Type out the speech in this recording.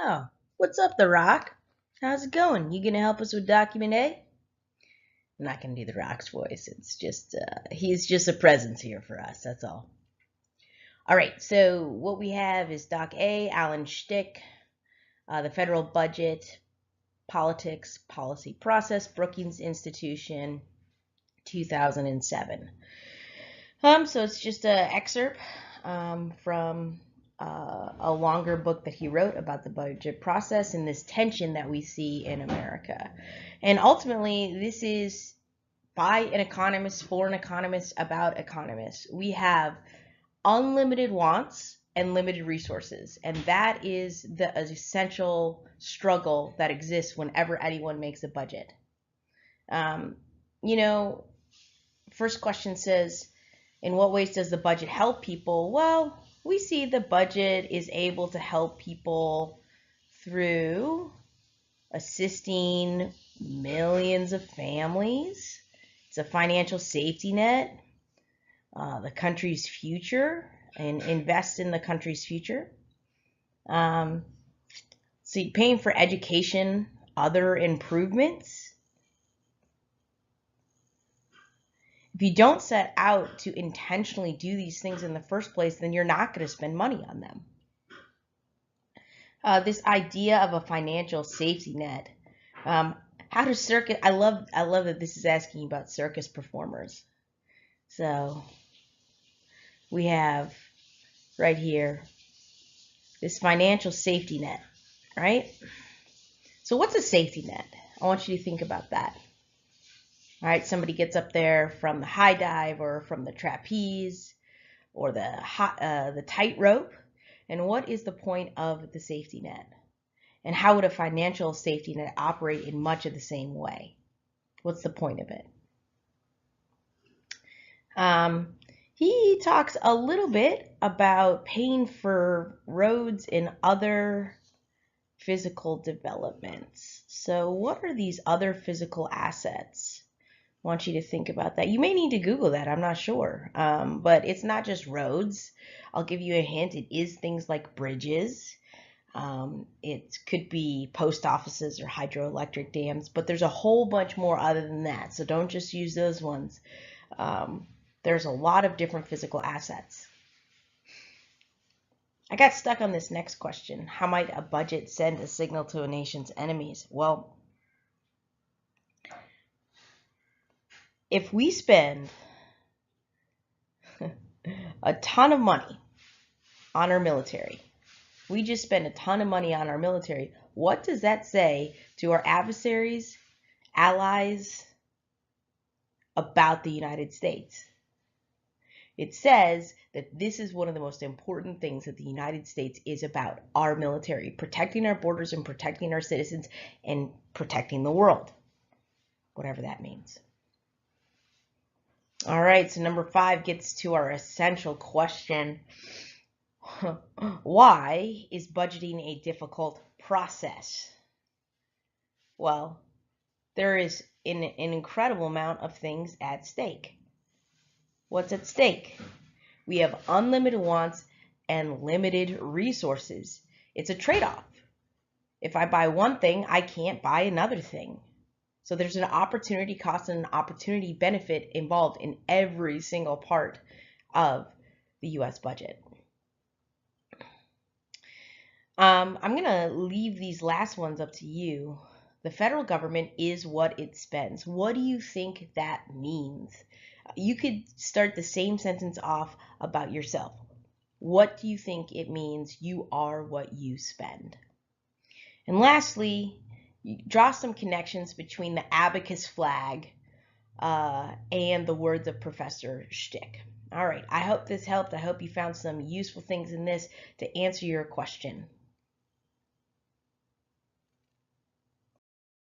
Oh, what's up, The Rock? How's it going? You gonna help us with document A? I'm not gonna do The Rock's voice. It's just, he's just a presence here for us, that's all. All right, so what we have is Doc A, Alan Shtick, the federal budget, politics, policy process, Brookings Institution, 2007. So it's just an excerpt from a longer book that he wrote about the budget process and this tension that we see in America. And ultimately, this is by an economist, for an economist, about economists. We have unlimited wants and limited resources. And that is the essential struggle that exists whenever anyone makes a budget. You know, first question says, in what ways does the budget help people? Well, we see the budget is able to help people through assisting millions of families. It's a financial safety net, the country's future, and invest in the country's future. So paying for education, other improvements. If you don't set out to intentionally do these things in the first place, then you're not going to spend money on them. This idea of a financial safety net. How does circus? I love that this is asking about circus performers. So we have right here this financial safety net, right? So what's a safety net? I want you to think about that. All right, somebody gets up there from the high dive or from the trapeze or the tightrope. And what is the point of the safety net? And how would a financial safety net operate in much of the same way? What's the point of it? He talks a little bit about paying for roads and other physical developments. So what are these other physical assets? I want you to think about that. You may need to Google that. I'm not sure. But it's not just roads. I'll give you a hint. It is things like bridges. It could be post offices or hydroelectric dams. But there's a whole bunch more other than that. So don't just use those ones. There's a lot of different physical assets. I got stuck on this next question. How might a budget send a signal to a nation's enemies? Well, if we spend a ton of money on our military, we just spend a ton of money on our military, what does that say to our adversaries, allies, about the United States? It says that this is one of the most important things that the United States is about, our military, protecting our borders and protecting our citizens and protecting the world, whatever that means. All right, so number 5 gets to our essential question. Why is budgeting a difficult process? Well, there is an incredible amount of things at stake. What's at stake? We have unlimited wants and limited resources. It's a trade-off. If I buy one thing, I can't buy another thing. So there's an opportunity cost and an opportunity benefit involved in every single part of the U.S. budget. I'm going to leave these last ones up to you. The federal government is what it spends. What do you think that means? You could start the same sentence off about yourself. What do you think it means? You are what you spend. And lastly, draw some connections between the abacus flag and the words of Professor Shtick. All right, I hope this helped. I hope you found some useful things in this to answer your question.